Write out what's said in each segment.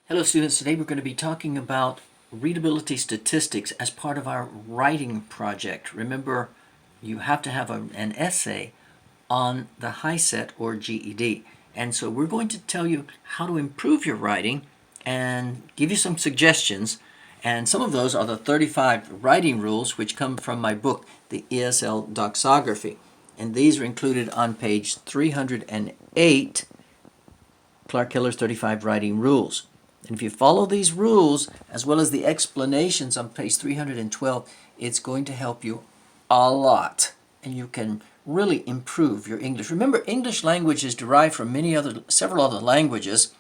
Hello students, today we're going to be talking about readability statistics as part of our writing project. Remember, you have to have an essay on the high set or GED. And so we're going to tell you how to improve your writing and give you some suggestions. And some of those are the 35 writing rules which come from my book, the ESL Doxography. And these are included on page 308, Clarkvonheller's 35 Writing Rules. And if you follow these rules, as well as the explanations on page 312, it's going to help you a lot. And you can really improve your English. Remember, English language is derived from several other languages,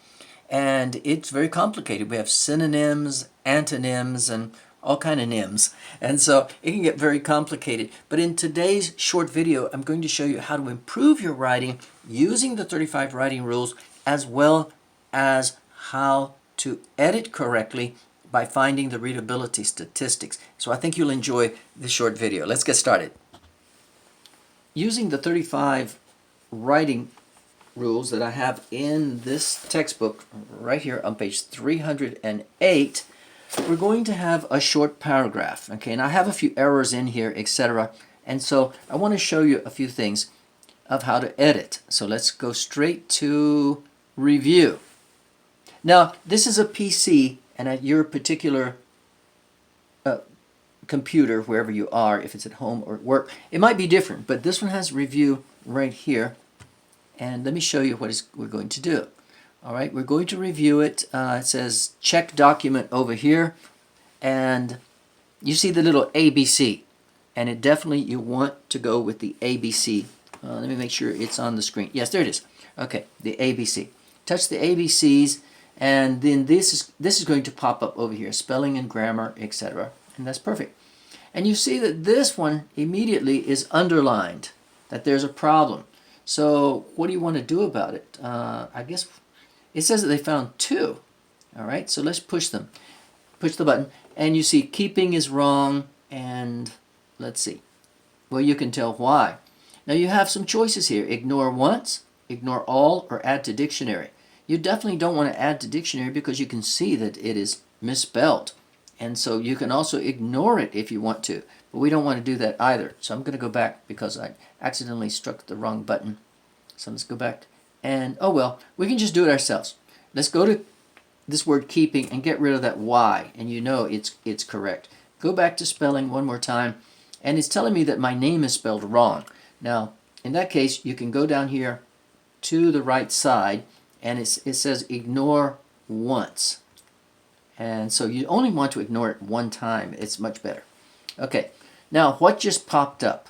and it's very complicated. We have synonyms, antonyms, and all kind of nyms. And so it can get very complicated. But in today's short video, I'm going to show you how to improve your writing using the 35 writing rules, as well as how to edit correctly by finding the readability statistics. So I think you'll enjoy this short video. Let's get started. Using the 35 writing rules that I have in this textbook right here on page 308, we're going to have a short paragraph. Okay, and I have a few errors in here, etc. And so I want to show you a few things of how to edit. So let's go straight to review. Now, this is a PC, and at your particular computer, wherever you are, if it's at home or at work, it might be different, but this one has review right here. And let me show you what we're going to do. All right, we're going to review it. It says check document over here, and you see the little ABC, and it definitely, you want to go with the ABC. Let me make sure it's on the screen. Yes, there it is. Okay, the ABC. Touch the ABCs. And then this is going to pop up over here, spelling and grammar, etc. And that's perfect. And you see that this one immediately is underlined, that there's a problem. So what do you want to do about it? I guess it says that they found two. All right, so let's push them. Push the button, and you see keeping is wrong, and let's see. Well, you can tell why. Now you have some choices here. Ignore once, ignore all, or add to dictionary. You definitely don't want to add to dictionary because you can see that it is misspelled. And so you can also ignore it if you want to. But we don't want to do that either. So I'm going to go back because I accidentally struck the wrong button. So let's go back. And, oh well, we can just do it ourselves. Let's go to this word keeping and get rid of that Y. And you know it's correct. Go back to spelling one more time. And it's telling me that my name is spelled wrong. Now, in that case, you can go down here to the right side. And it says ignore once. And so you only want to ignore it one time. It's much better. Okay, now what just popped up?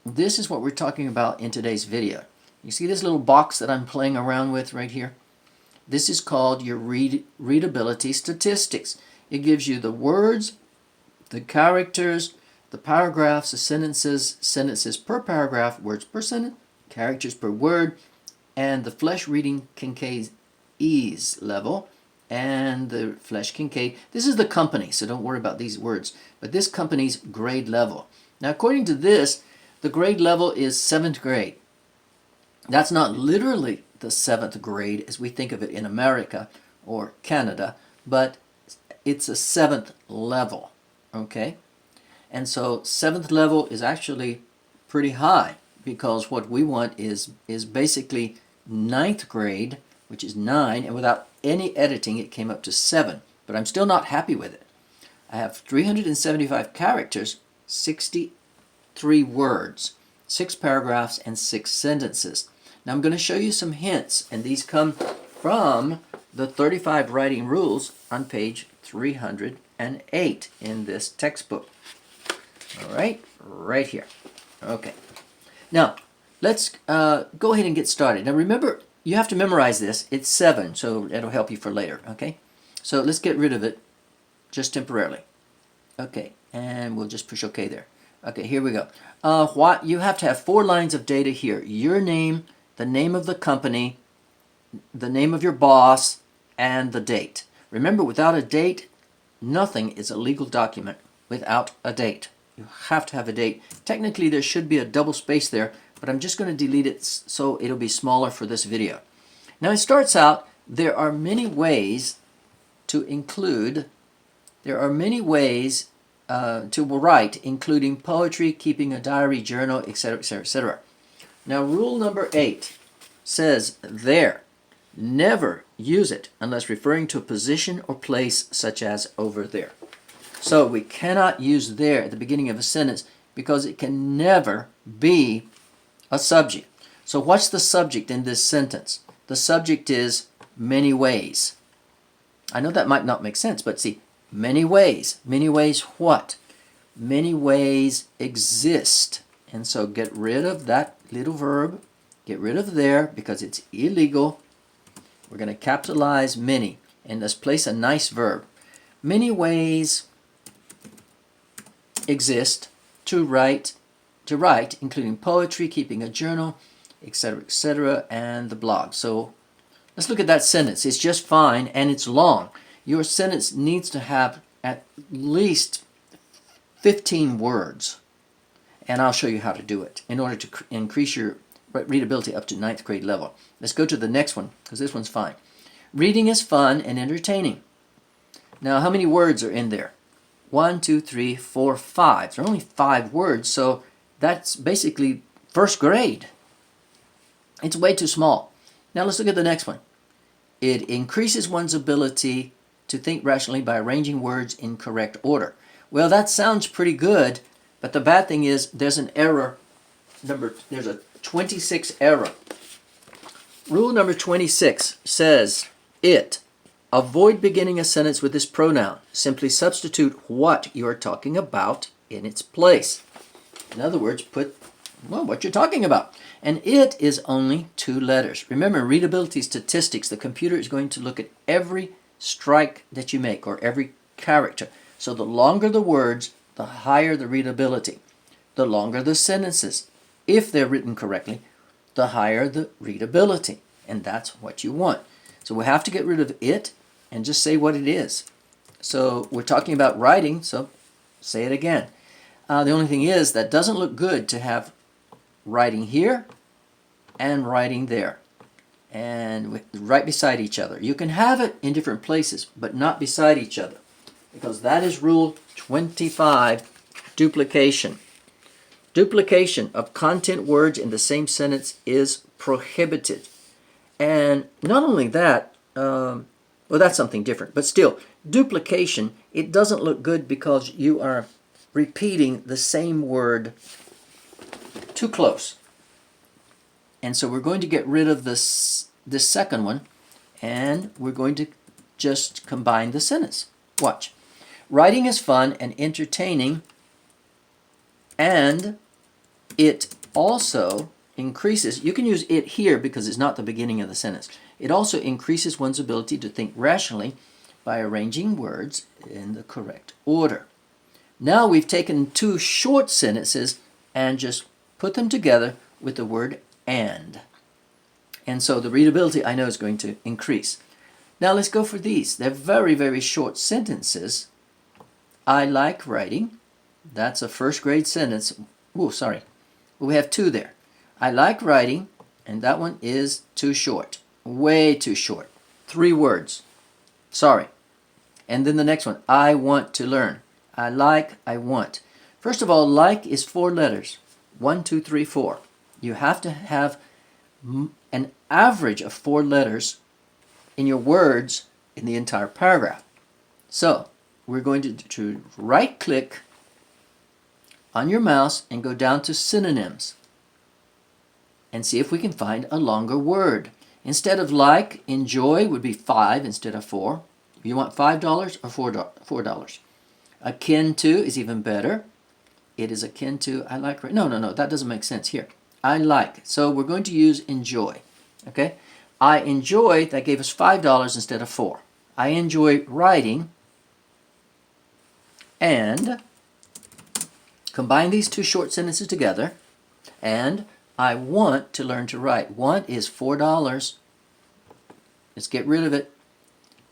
This is what we're talking about in today's video. You see this little box that I'm playing around with right here? This is called your readability statistics. It gives you the words, the characters, the paragraphs, the sentences per paragraph, words per sentence, characters per word, and the Flesch reading Kincaid's ease level, and the Flesch Kincaid. This is the company, so don't worry about these words, but this company's grade level. Now, according to this, the grade level is 7th grade. That's not literally the 7th grade as we think of it in America or Canada, but it's a 7th level, okay? And so 7th level is actually pretty high, because what we want is basically 9th grade, which is 9, and without any editing it came up to 7. But I'm still not happy with it. I have 375 characters, 63 words, 6 paragraphs, and 6 sentences. Now I'm going to show you some hints, and these come from the 35 writing rules on page 308 in this textbook. All right, right here. Okay. Now, let's go ahead and get started. Now remember, you have to memorize this. It's 7, so it'll help you for later, okay? So let's get rid of it just temporarily. Okay, and we'll just push OK there. Okay, here we go. You have to have 4 lines of data here. Your name, the name of the company, the name of your boss, and the date. Remember, without a date, nothing is a legal document without a date. You have to have a date. Technically, there should be a double space there, but I'm just going to delete it so it'll be smaller for this video. Now, it starts out, there are many ways to include, there are many ways to write, including poetry, keeping a diary, journal, etc., etc., etc. Now, rule number 8 says there, never use it unless referring to a position or place such as over there. So we cannot use there at the beginning of a sentence because it can never be a subject. So what's the subject in this sentence? The subject is many ways. I know that might not make sense, but see, many ways. Many ways what? Many ways exist. And so get rid of that little verb. Get rid of there because it's illegal. We're going to capitalize many. And let's place a nice verb. Many ways exist to write, including poetry, keeping a journal, etc., etc., and the blog. So let's look at that sentence. It's just fine, and it's long. Your sentence needs to have at least 15 words, and I'll show you how to do it in order to increase your readability up to 9th grade level. Let's go to the next one, because this one's fine. Reading is fun and entertaining. Now, how many words are in there? 1, 2, 3, 4, 5. There are only 5 words, so that's basically first grade. It's way too small. Now let's look at the next one. It increases one's ability to think rationally by arranging words in correct order. Well, that sounds pretty good, but the bad thing is there's an error. There's a 26 error. Rule number 26 says avoid beginning a sentence with this pronoun. Simply substitute what you are talking about in its place. In other words, put what you're talking about. And it is only 2 letters. Remember, readability statistics, the computer is going to look at every strike that you make or every character. So the longer the words, the higher the readability. The longer the sentences, if they're written correctly, the higher the readability. And that's what you want. So we have to get rid of it and just say what it is. So we're talking about writing, so say it again. The only thing is that doesn't look good to have writing here and writing there and right beside each other. You can have it in different places, but not beside each other, because that is rule 25, duplication. Duplication of content words in the same sentence is prohibited. And not only that, well, that's something different, but still, duplication, it doesn't look good because you are repeating the same word too close. And so we're going to get rid of this second one, and we're going to just combine the sentence. Watch. Writing is fun and entertaining, and it also increases, you can use it here because it's not the beginning of the sentence. It also increases one's ability to think rationally by arranging words in the correct order. Now we've taken 2 short sentences and just put them together with the word and. And so the readability, I know, is going to increase. Now let's go for these. They're very, very short sentences. I like writing. That's a first grade sentence. Oh, sorry. We have 2 there. I like writing, and that one is too short. Way too short. 3 words. Sorry. And then the next one. I want to learn. I like, I want. First of all, like is 4 letters. 1, 2, 3, 4. You have to have an average of 4 letters in your words in the entire paragraph. So we're going to right click on your mouse and go down to synonyms and see if we can find a longer word. Instead of like, enjoy would be 5 instead of 4. You want $5 or $4? Akin to is even better. It is akin to, I like, no, that doesn't make sense here. I like, so we're going to use enjoy, okay? I enjoy, that gave us $5 instead of 4. I enjoy writing, and combine these 2 short sentences together, and I want to learn to write. Want is $4. Let's get rid of it.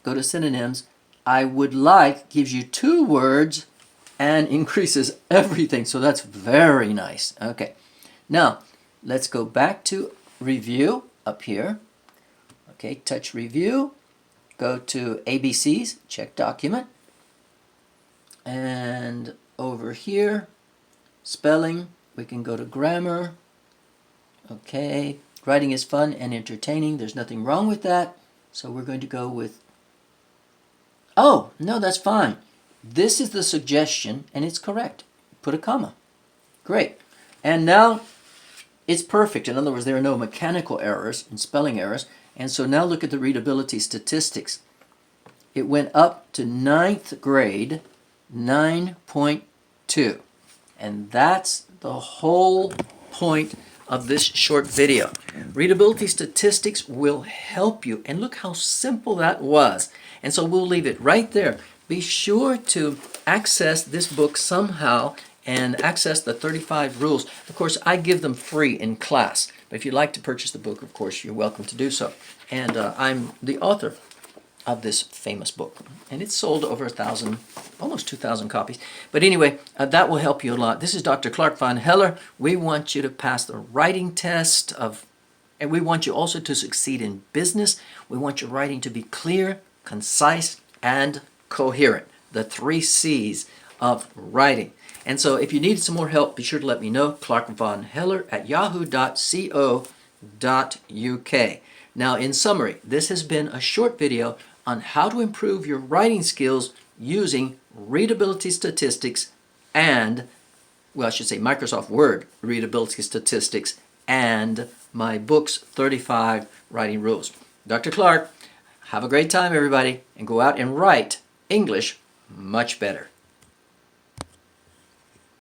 Go to synonyms. I would like gives you 2 words and increases everything. So that's very nice. Okay. Now, let's go back to review up here. Okay, touch review. go to ABCs, check document, and over here, spelling, we can go to grammar. Okay, writing is fun and entertaining. There's nothing wrong with that. So we're going to go with, oh, no, that's fine. This is the suggestion, and it's correct. Put a comma. Great. And now it's perfect. In other words, there are no mechanical errors and spelling errors. And so now look at the readability statistics. It went up to 9th grade, 9.2. And that's the whole point of this short video. Readability statistics will help you. And look how simple that was. And so we'll leave it right there. Be sure to access this book somehow and access the 35 rules. Of course, I give them free in class. But if you'd like to purchase the book, of course, you're welcome to do so. And I'm the author of this famous book. And it's sold over 1,000, almost 2,000 copies. But anyway, that will help you a lot. This is Dr. Clarkvonheller. We want you to pass the writing test and we want you also to succeed in business. We want your writing to be clear, concise, and coherent. The 3 C's of writing. And so if you need some more help, be sure to let me know. clarkvonheller@yahoo.co.uk. Now, in summary, this has been a short video on how to improve your writing skills using readability statistics and, well, I should say Microsoft Word readability statistics and my book's 35 writing rules. Dr. Clark, have a great time, everybody, and go out and write English much better.